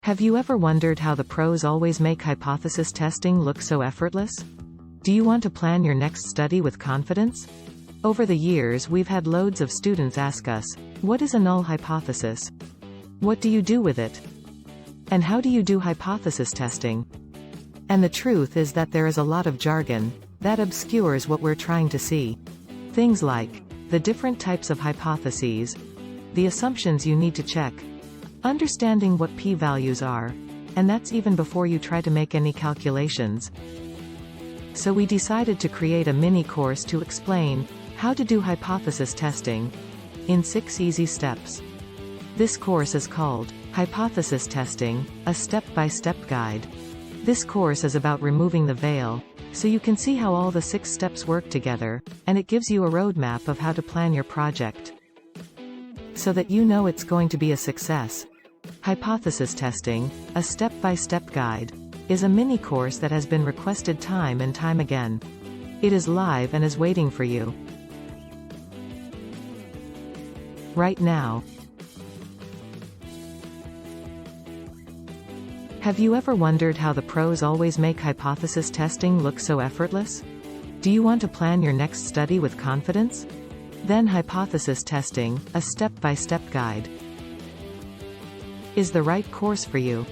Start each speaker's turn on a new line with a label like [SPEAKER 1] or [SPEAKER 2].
[SPEAKER 1] Have you ever wondered how the pros always make hypothesis testing look so effortless? Do you want to plan your next study with confidence? Over the years, we've had loads of students ask us, what is a null hypothesis? What do you do with it? And how do you do hypothesis testing? And the truth is that there is a lot of jargon that obscures what we're trying to see. Things like the different types of hypotheses, the assumptions you need to check, understanding what p-values are, and that's even before you try to make any calculations. So we decided to create a mini course to explain how to do hypothesis testing in 6 easy steps. This course is called Hypothesis Testing, a step-by-step guide. This course is about removing the veil, so you can see how all the 6 steps work together, and it gives you a roadmap of how to plan your project, so that you know it's going to be a success. Hypothesis Testing, a step-by-step guide, is a mini course that has been requested time and time again. It is live and is waiting for you right now. Have you ever wondered how the pros always make hypothesis testing look so effortless? Do you want to plan your next study with confidence? Then Hypothesis Testing, a step-by-step guide, is the right course for you.